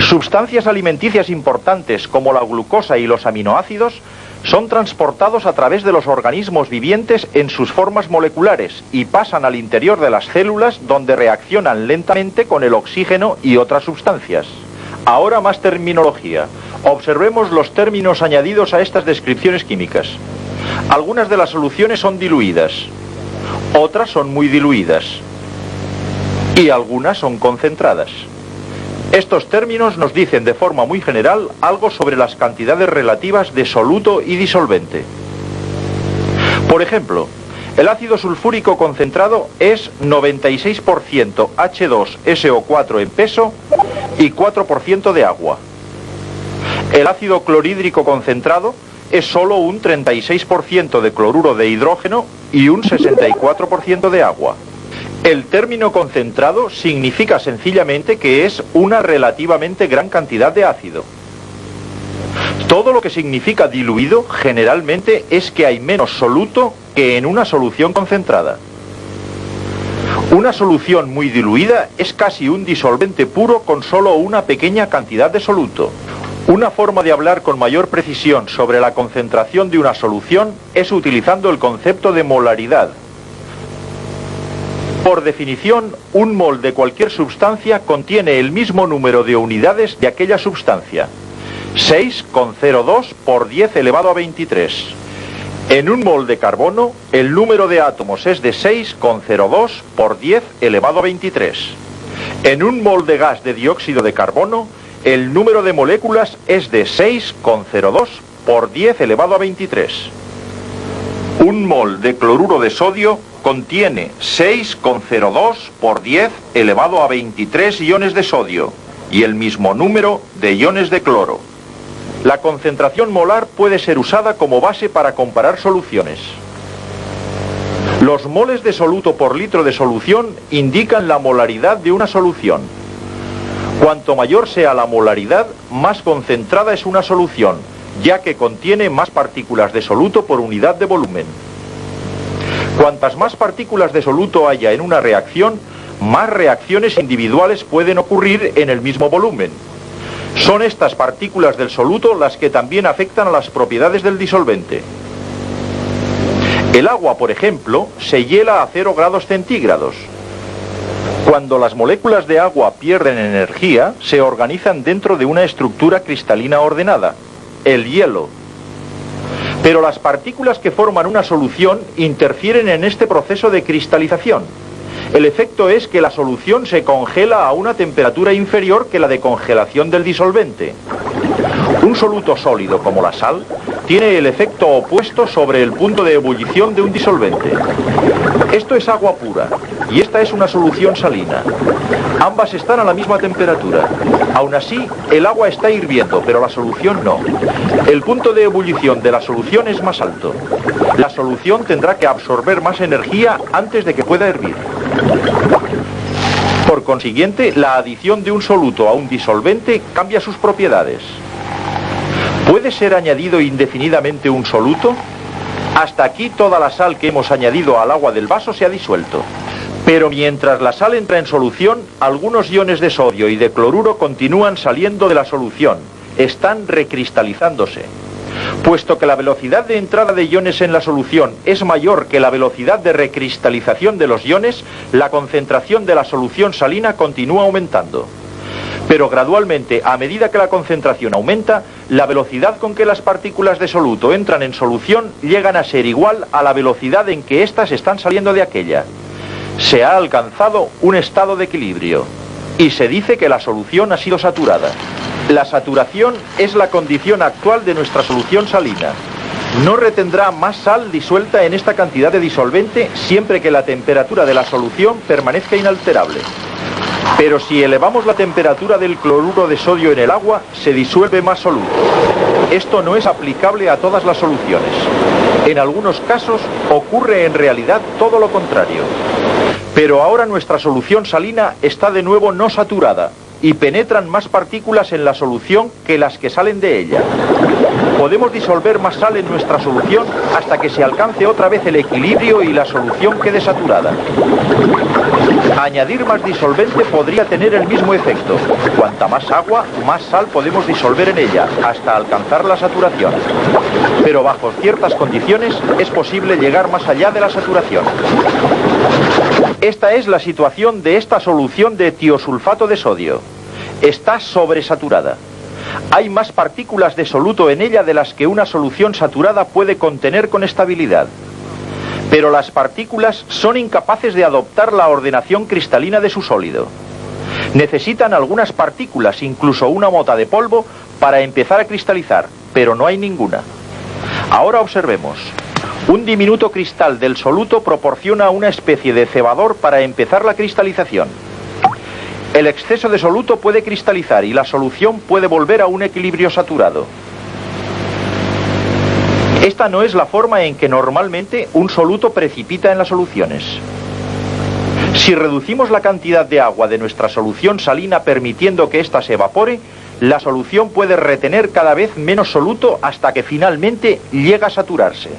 Sustancias alimenticias importantes como la glucosa y los aminoácidos son transportados a través de los organismos vivientes en sus formas moleculares y pasan al interior de las células, donde reaccionan lentamente con el oxígeno y otras sustancias. Ahora más terminología. Observemos los términos añadidos a estas descripciones químicas. Algunas de las soluciones son diluidas, otras son muy diluidas y algunas son concentradas. Estos términos nos dicen de forma muy general algo sobre las cantidades relativas de soluto y disolvente. Por ejemplo, el ácido sulfúrico concentrado es 96% H2SO4 en peso y 4% de agua. El ácido clorhídrico concentrado es solo un 36% de cloruro de hidrógeno y un 64% de agua. El término concentrado significa sencillamente que es una relativamente gran cantidad de ácido. Todo lo que significa diluido generalmente es que hay menos soluto que en una solución concentrada. Una solución muy diluida es casi un disolvente puro con solo una pequeña cantidad de soluto. Una forma de hablar con mayor precisión sobre la concentración de una solución es utilizando el concepto de molaridad. Por definición, un mol de cualquier sustancia contiene el mismo número de unidades de aquella sustancia, 6,02 por 10 elevado a 23. En un mol de carbono, el número de átomos es de 6,02 por 10 elevado a 23. En un mol de gas de dióxido de carbono, el número de moléculas es de 6,02 por 10 elevado a 23. Un mol de cloruro de sodio contiene 6,02 por 10 elevado a 23 iones de sodio y el mismo número de iones de cloro. La concentración molar puede ser usada como base para comparar soluciones. Los moles de soluto por litro de solución indican la molaridad de una solución. Cuanto mayor sea la molaridad, más concentrada es una solución, ya que contiene más partículas de soluto por unidad de volumen. Cuantas más partículas de soluto haya en una reacción, más reacciones individuales pueden ocurrir en el mismo volumen. Son estas partículas del soluto las que también afectan a las propiedades del disolvente. El agua, por ejemplo, se hiela a 0 grados centígrados. Cuando las moléculas de agua pierden energía, se organizan dentro de una estructura cristalina ordenada, el hielo. Pero las partículas que forman una solución interfieren en este proceso de cristalización. El efecto es que la solución se congela a una temperatura inferior que la de congelación del disolvente. Un soluto sólido como la sal tiene el efecto opuesto sobre el punto de ebullición de un disolvente. Esto es agua pura y esta es una solución salina. Ambas están a la misma temperatura. Aún así, el agua está hirviendo, pero la solución no. El punto de ebullición de la solución es más alto. La solución tendrá que absorber más energía antes de que pueda hervir. Por consiguiente, la adición de un soluto a un disolvente cambia sus propiedades. ¿Puede ser añadido indefinidamente un soluto? Hasta aquí toda la sal que hemos añadido al agua del vaso se ha disuelto. Pero mientras la sal entra en solución, algunos iones de sodio y de cloruro continúan saliendo de la solución. Están recristalizándose. Puesto que la velocidad de entrada de iones en la solución es mayor que la velocidad de recristalización de los iones, la concentración de la solución salina continúa aumentando. Pero gradualmente, a medida que la concentración aumenta, la velocidad con que las partículas de soluto entran en solución llegan a ser igual a la velocidad en que éstas están saliendo de aquella. Se ha alcanzado un estado de equilibrio y se dice que la solución ha sido saturada. La saturación es la condición actual de nuestra solución salina. No retendrá más sal disuelta en esta cantidad de disolvente siempre que la temperatura de la solución permanezca inalterable. Pero si elevamos la temperatura del cloruro de sodio en el agua, se disuelve más soluto. Esto no es aplicable a todas las soluciones. En algunos casos ocurre en realidad todo lo contrario. Pero ahora nuestra solución salina está de nuevo no saturada y penetran más partículas en la solución que las que salen de ella. Podemos disolver más sal en nuestra solución hasta que se alcance otra vez el equilibrio y la solución quede saturada. Añadir más disolvente podría tener el mismo efecto. Cuanta más agua, más sal podemos disolver en ella, hasta alcanzar la saturación. Pero bajo ciertas condiciones es posible llegar más allá de la saturación. Esta es la situación de esta solución de tiosulfato de sodio. Está sobresaturada. Hay más partículas de soluto en ella de las que una solución saturada puede contener con estabilidad. Pero las partículas son incapaces de adoptar la ordenación cristalina de su sólido. Necesitan algunas partículas, incluso una mota de polvo, para empezar a cristalizar, pero no hay ninguna. Ahora observemos. Un diminuto cristal del soluto proporciona una especie de cebador para empezar la cristalización. El exceso de soluto puede cristalizar y la solución puede volver a un equilibrio saturado. Esta no es la forma en que normalmente un soluto precipita en las soluciones. Si reducimos la cantidad de agua de nuestra solución salina permitiendo que ésta se evapore, la solución puede retener cada vez menos soluto hasta que finalmente llega a saturarse.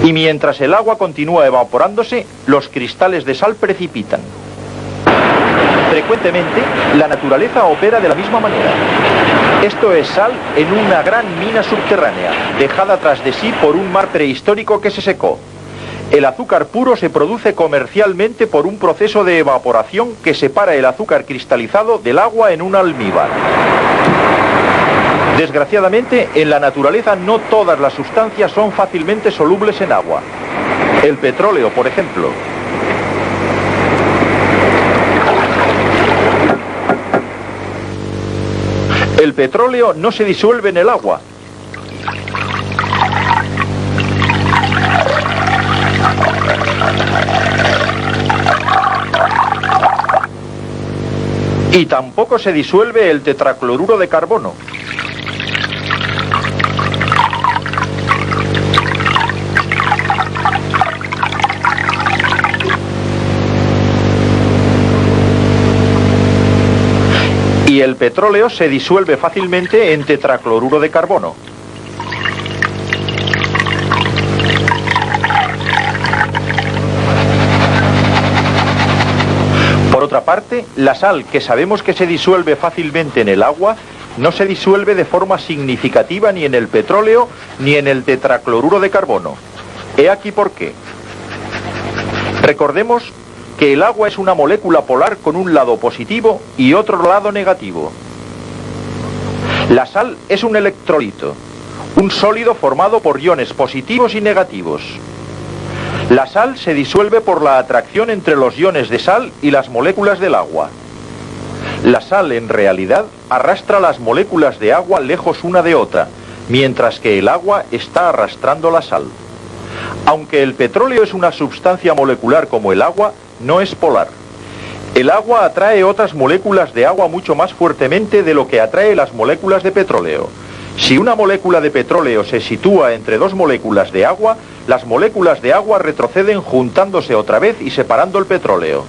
Y mientras el agua continúa evaporándose, los cristales de sal precipitan. Frecuentemente, la naturaleza opera de la misma manera. Esto es sal en una gran mina subterránea, dejada tras de sí por un mar prehistórico que se secó. El azúcar puro se produce comercialmente por un proceso de evaporación que separa el azúcar cristalizado del agua en un almíbar. Desgraciadamente, en la naturaleza no todas las sustancias son fácilmente solubles en agua. El petróleo, por ejemplo. El petróleo no se disuelve en el agua. Y tampoco se disuelve el tetracloruro de carbono. Y el petróleo se disuelve fácilmente en tetracloruro de carbono. Por otra parte, la sal, que sabemos que se disuelve fácilmente en el agua, no se disuelve de forma significativa ni en el petróleo ni en el tetracloruro de carbono. He aquí por qué. Recordemos que el agua es una molécula polar con un lado positivo y otro lado negativo. La sal es un electrolito, un sólido formado por iones positivos y negativos. La sal se disuelve por la atracción entre los iones de sal y las moléculas del agua. La sal, en realidad, arrastra las moléculas de agua lejos una de otra, mientras que el agua está arrastrando la sal. Aunque el petróleo es una sustancia molecular como el agua, no es polar. El agua atrae otras moléculas de agua mucho más fuertemente de lo que atrae las moléculas de petróleo. Si una molécula de petróleo se sitúa entre dos moléculas de agua, las moléculas de agua retroceden juntándose otra vez y separando el petróleo.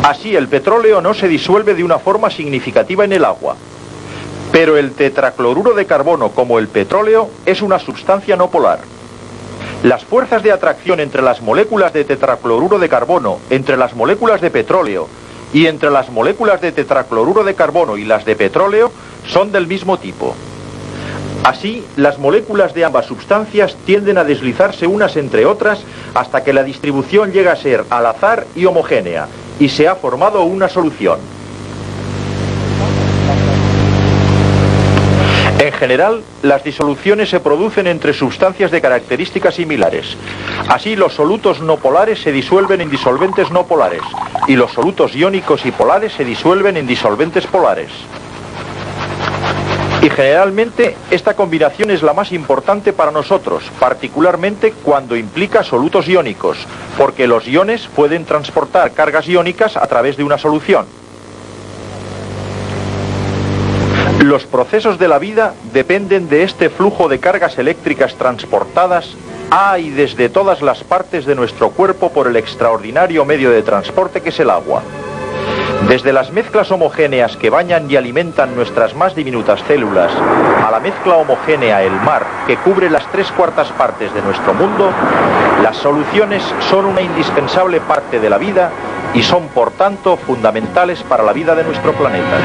Así, el petróleo no se disuelve de una forma significativa en el agua. Pero el tetracloruro de carbono, como el petróleo, es una sustancia no polar. Las fuerzas de atracción entre las moléculas de tetracloruro de carbono, entre las moléculas de petróleo y entre las moléculas de tetracloruro de carbono y las de petróleo son del mismo tipo. Así, las moléculas de ambas sustancias tienden a deslizarse unas entre otras hasta que la distribución llega a ser al azar y homogénea, y se ha formado una solución. En general, las disoluciones se producen entre sustancias de características similares. Así, los solutos no polares se disuelven en disolventes no polares, y los solutos iónicos y polares se disuelven en disolventes polares. Y generalmente, esta combinación es la más importante para nosotros, particularmente cuando implica solutos iónicos, porque los iones pueden transportar cargas iónicas a través de una solución. Los procesos de la vida dependen de este flujo de cargas eléctricas transportadas a y desde todas las partes de nuestro cuerpo por el extraordinario medio de transporte que es el agua. Desde las mezclas homogéneas que bañan y alimentan nuestras más diminutas células, a la mezcla homogénea, el mar, que cubre las 3/4 partes de nuestro mundo, las soluciones son una indispensable parte de la vida y son, por tanto, fundamentales para la vida de nuestro planeta.